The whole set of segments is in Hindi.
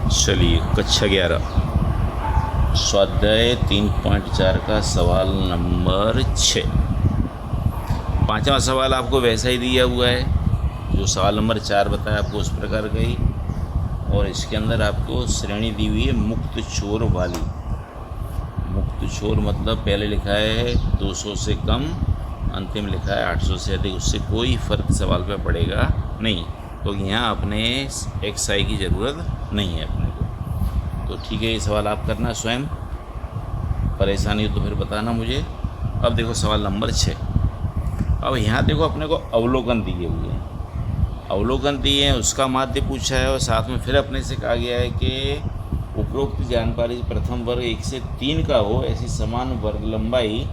चलिए कक्षा 11 स्वाध्याय 3.4 का सवाल नंबर 6। पांचवा सवाल आपको वैसा ही दिया हुआ है जो सवाल नंबर 4 बताया आपको, उस प्रकार का ही। और इसके अंदर आपको श्रेणी दी हुई है मुक्त छोर वाली। मुक्त छोर मतलब पहले लिखा है 200 से कम, अंतिम लिखा है 800 से अधिक। उससे कोई फ़र्क सवाल पे पड़ेगा नहीं, तो यहाँ अपने XI की ज़रूरत नहीं है अपने को। तो ठीक है, ये सवाल आप करना स्वयं, परेशानी हो तो फिर बताना मुझे। अब देखो सवाल नंबर 6। अब यहाँ देखो अपने को अवलोकन दिए हुए हैं, अवलोकन दिए हैं, उसका माध्य पूछा है। और साथ में फिर अपने से कहा गया है कि उपरोक्त जानकारी प्रथम वर्ग 1 से 3 का हो, ऐसी समान वर्ग लंबाई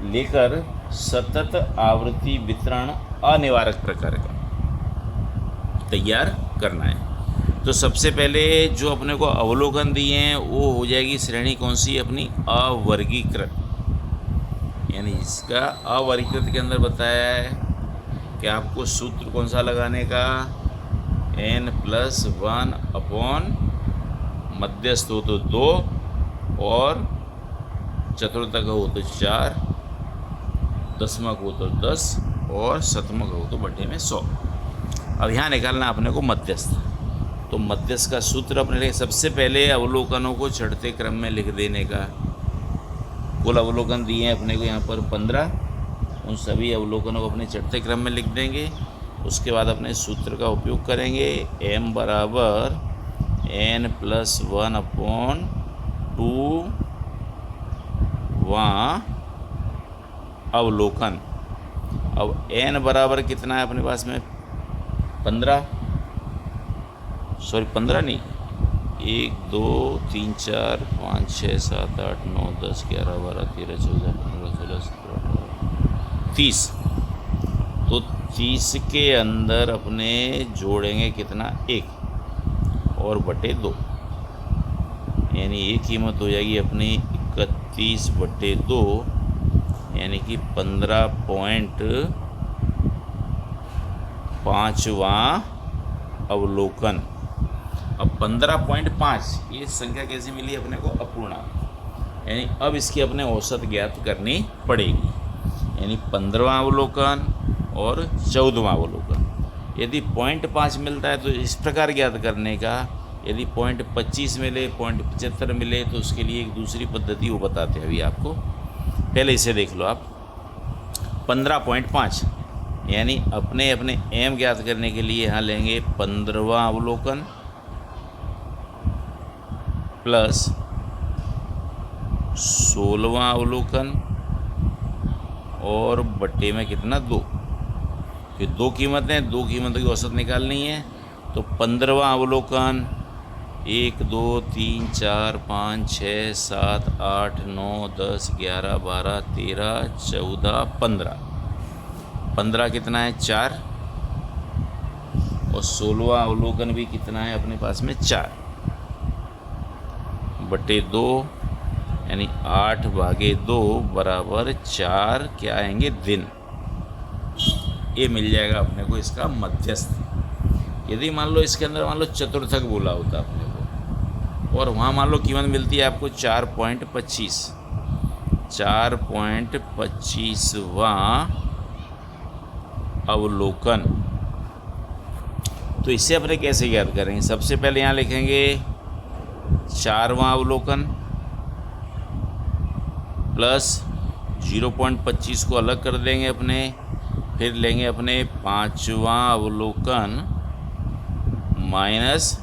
लेकर सतत आवृत्ति वितरण अनिवारक प्रकार का तैयार करना है। तो सबसे पहले जो अपने को अवलोकन दिए हैं वो हो जाएगी श्रेणी कौन सी, अपनी अवर्गीकृत। यानी इसका अवर्गीकृत के अंदर बताया है कि आपको सूत्र कौन सा लगाने का, n+1 अपॉन मध्यस्थ हो तो 2 और चतुर्थक हो तो 4, दशमक हो तो 10 और शतमक हो तो बटे में 100। अब यहाँ निकालना अपने को मध्यस्थ। तो मध्यस्थ का सूत्र अपने लिए सबसे पहले अवलोकनों को चढ़ते क्रम में लिख देने का। कुल अवलोकन दिए हैं अपने को यहाँ पर 15, उन सभी अवलोकनों को अपने चढ़ते क्रम में लिख देंगे। उसके बाद अपने सूत्र का उपयोग करेंगे, m बराबर n+1 अपॉन 2वां अवलोकन। अब n बराबर कितना है अपने पास में 15, सॉरी 15 नहीं, 1 2 3 4 5 6 7 8 9 10 11 12 13 14 15 16 17 18 30। तो 30 के अंदर अपने जोड़ेंगे कितना, 1 और बटे 2, यानी ये कीमत हो जाएगी अपनी 31/2, यानी कि 15.5वां अवलोकन। अब 15.5 ये संख्या कैसी मिली अपने को, अपूर्णांक। यानी अब इसकी अपने औसत ज्ञात करनी पड़ेगी, यानी 15वां अवलोकन और 14वां अवलोकन। यदि 0.5 मिलता है तो इस प्रकार ज्ञात करने का, यदि 0.25 मिले, 0.75 मिले तो उसके लिए एक दूसरी पद्धति वो बताते हैं अभी आपको। पहले इसे देख लो आप। 15.5 यानी अपने m ज्ञात करने के लिए यहाँ लेंगे 15वां अवलोकन प्लस 16वां अवलोकन और बटे में कितना, 2। फिर दो कीमतें, दो कीमतों की औसत निकालनी है। तो 15वां अवलोकन 1 2 3 4 5 6 7 8 9 10 11 12 13 14 15। 15 कितना है, 4। और 16वां अवलोकन भी कितना है अपने पास में, 4 बटे 2, यानी 8/2 बराबर 4 क्या आएंगे, दिन। ये मिल जाएगा अपने को इसका मध्यस्थ। यदि मान लो इसके अंदर मान लो चतुर्थक बोला होता अपने को, और वहाँ मान लो कीमत मिलती है आपको 4.25, 4.25वां अवलोकन। तो इसे अपने कैसे याद करेंगे, सबसे पहले यहाँ लिखेंगे 4वां अवलोकन प्लस 0.25 को अलग कर देंगे अपने, फिर लेंगे अपने 5वां अवलोकन माइनस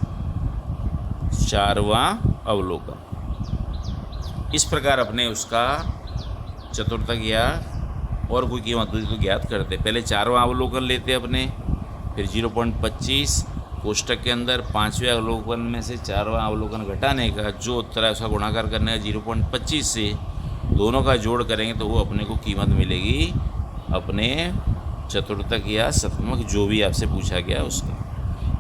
4वां अवलोकन। इस प्रकार अपने उसका चतुर्थक या और कोई कीमत दूसरी तो ज्ञात करते। पहले 4वां अवलोकन लेते अपने, फिर 0.25 कोष्टक के अंदर 5वें अवलोकन में से 4वां अवलोकन घटाने का जो उत्तर है उसका गुणाकार करने का 0.25 से, दोनों का जोड़ करेंगे तो वो अपने को कीमत मिलेगी अपने चतुर्थक या शतमक जो भी आपसे पूछा गया उसका।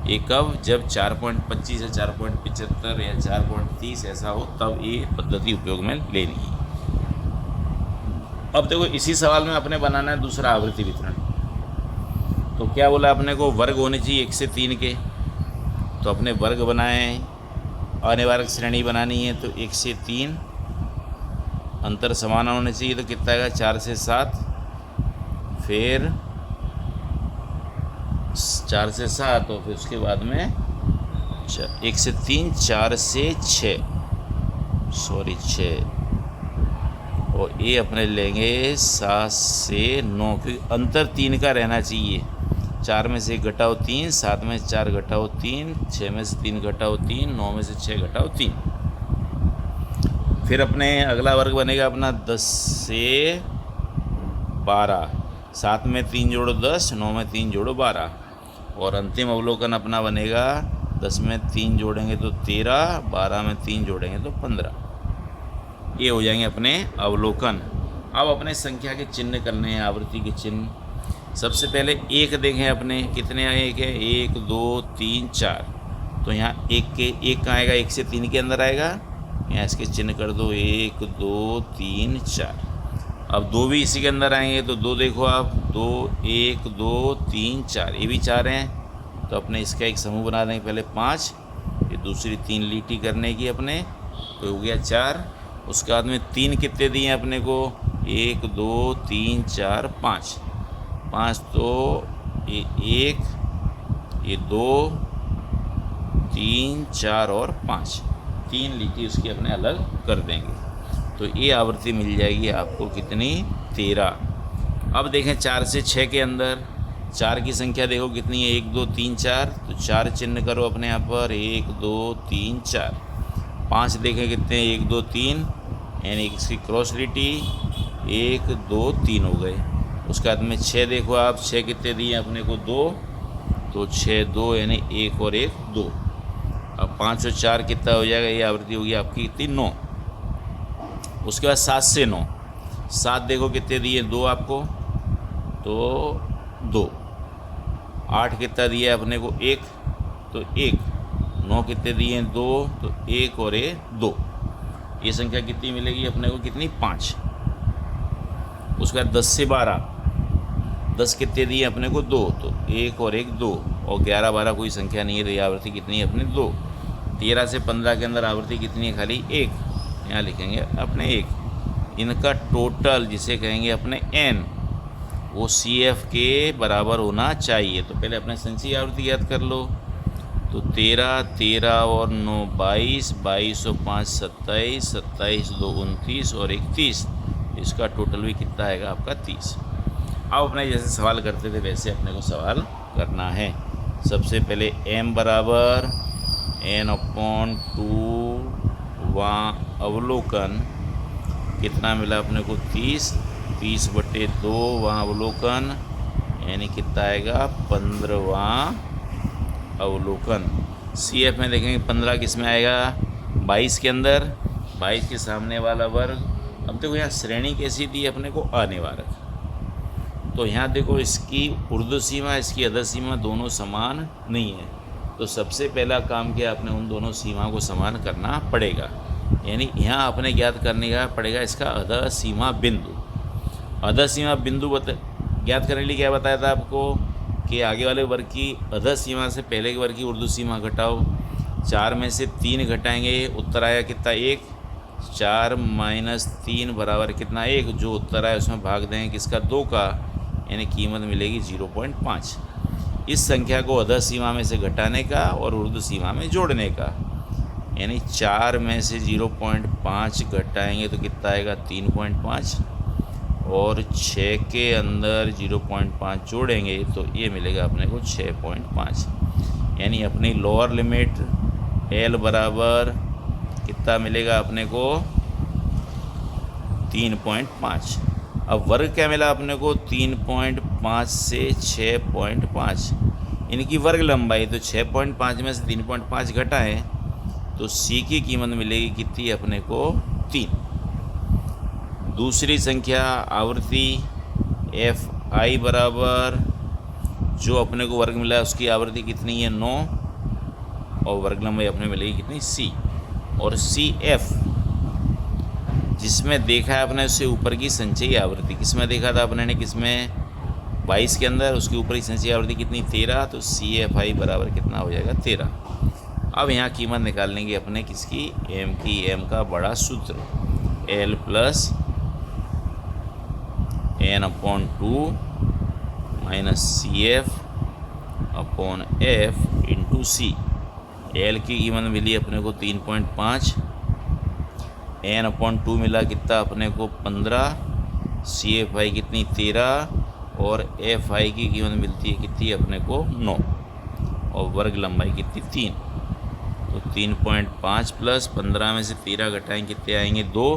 ये कब, जब 4.25 या 4.75 या 4.30 ऐसा हो तब ये पद्धति उपयोग में लेनी है। अब देखो इसी सवाल में अपने बनाना है दूसरा आवृत्ति वितरण। तो क्या बोला अपने को, वर्ग होने चाहिए 1 से 3 के। तो अपने वर्ग बनाए अनिवार्य श्रेणी बनानी है तो 1 से 3 अंतर समान होने चाहिए, तो कितना आएगा 4 से 7, फिर 4 से 7 और फिर उसके बाद में 1 से 3, 4 से 6, सॉरी 6, और ये अपने लेंगे 7 से 9, क्योंकि अंतर 3 का रहना चाहिए। 4 में से 1 घटाओ 3, 7 में से 4 घटाओ 3, 6 में से 3 घटाओ 3, 9 में से 6 घटाओ 3। फिर अपने अगला वर्ग बनेगा अपना 10 से 12, 7 में 3 जोड़ो 10, 9 में 3 जोड़ो 12, और अंतिम अवलोकन अपना बनेगा 10 में 3 जोड़ेंगे तो 13, 12 में 3 जोड़ेंगे तो 15। ये हो जाएंगे अपने अवलोकन। अब अपने संख्या के चिन्ह करने हैं, आवृत्ति के चिन्ह। सबसे पहले 1 देखें अपने कितने आए, 1 है, 1 2 3 4, तो यहाँ 1 कहाँ आएगा, 1 से 3 के अंदर आएगा, यहाँ इसके चिन्ह कर दो 1 2 3 4। अब 2 भी इसी के अंदर आएंगे, तो 2 देखो आप, 2 1 2 3 4, ये भी 4 हैं, तो अपने इसका एक समूह बना देंगे पहले 5, फिर दूसरी 3 लीटी करने की अपने, तो हो गया 4। उसके बाद में 3 कितने दिए अपने को, 1 2 3 4 5, 5 तो ये 1, ये 2 3 4 और 5, 3 लीटी उसकी अपने अलग कर देंगे, तो ये आवृत्ति मिल जाएगी आपको कितनी, 13। अब देखें 4 से 6 के अंदर 4 की संख्या देखो कितनी है, 1 2 3 4, तो 4 चिन्ह करो अपने यहाँ पर, 1 2 3 4। 5 देखें कितने, 1 2 3, यानी इसकी क्रॉस लीटी 1 2 3 हो गए। उसके बाद में 6 देखो आप, 6 कितने दिए अपने को, 2, तो 6 2 यानी 1 और 1 2। अब 5 और 4 कितना हो जाएगा, ये आवृत्ति होगी आपकी कितनी, 9। उसके बाद 7 से 9, 7 देखो कितने दिए, 2 आपको, तो 2। 8 कितना दिया अपने को, 1, तो 1। 9 कितने दिए, 2, तो 1 और 1 2। ये संख्या कितनी मिलेगी अपने को, कितनी, 5। उसके बाद 10 से 12, 10 कितने दिए अपने को, 2, तो 1 और 1 2, और 11 12 कोई संख्या नहीं है, तो ये आवृत्ति कितनी है अपने 2। 13 से 15 के अंदर आवृत्ति कितनी है, खाली 1, यहाँ लिखेंगे अपने 1। इनका टोटल जिसे कहेंगे अपने n, वो CF के बराबर होना चाहिए। तो पहले अपने संचयी आवृत्ति याद कर लो, तो 13 13 और 9 22, 22 और 5 27, 27 2 29 और 1 30, इसका टोटल भी कितना आएगा आपका 30। अब अपने जैसे सवाल करते थे वैसे अपने को सवाल करना है। सबसे पहले m बराबर n/2 वहाँ अवलोकन कितना मिला अपने को, 30, 30/2 वहाँ अवलोकन, यानी कितना आएगा 15वां अवलोकन। CF में देखेंगे 15 किस में आएगा, 22 के अंदर, 22 के सामने वाला वर्ग। अब देखो यहाँ श्रेणी कैसी थी अपने को, अनिवार्य, तो यहाँ देखो इसकी ऊर्ध्व सीमा इसकी अधः सीमा दोनों समान नहीं है, तो सबसे पहला काम क्या, अपने उन दोनों सीमा को समान करना पड़ेगा। यानी यहाँ अपने ज्ञात करने का पड़ेगा इसका अधः सीमा बिंदु। अधः सीमा बिंदु ज्ञात करने के लिए क्या बताया था आपको कि आगे वाले वर्ग की अधः सीमा से पहले के वर्ग की ऊर्ध्व सीमा घटाओ। 4 में से 3 घटाएंगे, उत्तर आया कितना, 1। 4 - 3 बराबर कितना, 1। जो उत्तर आया उसमें भाग देंगे किसका, 2 का, यानी कीमत मिलेगी 0.5। इस संख्या को अधः सीमा में से घटाने का और ऊर्ध्व सीमा में जोड़ने का, यानी 4 में से 0.5 घटाएंगे तो कितना आएगा, 3.5, और 6 के अंदर 0.5 जोड़ेंगे तो ये मिलेगा अपने को 6.5। यानी अपनी लोअर लिमिट L बराबर कितना मिलेगा अपने को, 3.5। अब वर्ग क्या मिला अपने को, 3.5 से 6.5, इनकी वर्ग लंबाई, तो 6.5 में से 3.5 घटाएं तो C की कीमत मिलेगी कितनी अपने को, 3। दूसरी संख्या आवृत्ति FI बराबर जो अपने को वर्ग मिला है उसकी आवृत्ति कितनी है, 9, और वर्ग लंबाई अपने मिलेगी कितनी, C। और CF जिसमें देखा है अपने उससे ऊपर की संचयी आवृत्ति, किसमें देखा था अपने ने, किसमें, 22 के अंदर, उसके ऊपर की संचयी आवृत्ति कितनी, 13, तो CFI बराबर कितना हो जाएगा, 13। अब यहाँ कीमत निकाल लेंगे अपने किसकी, एम की। एम का बड़ा सूत्र L plus N upon 2 minus C F upon F into C. L की कीमत मिली अपने को 3.5, एन अपॉन 2 मिला कितना अपने को 15, सी एफ आई कितनी 13, और एफ आई की कीमत मिलती है कितनी अपने को 9, और वर्ग लंबाई कितनी 3। तो 3.5 प्लस 15 में से 13 घटाएंगे कितने आएंगे 2,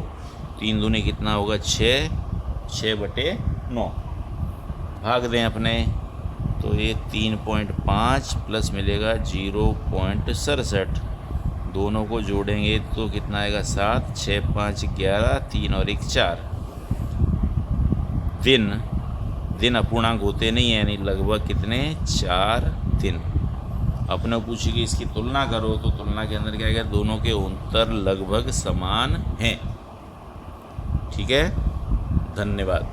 3 दूनी कितना होगा 6, 6/9 भाग दें अपने। तो ये 3.5 प्लस मिलेगा 0.67, दोनों को जोड़ेंगे तो कितना आएगा 7, 6 5 11, 3 और 1 4। दिन अपूर्णांक होते नहीं है, यानी लगभग कितने 4 दिन। अपने पूछे कि इसकी तुलना करो, तो तुलना के अंदर क्या है, दोनों के उत्तर लगभग समान हैं। ठीक है, धन्यवाद।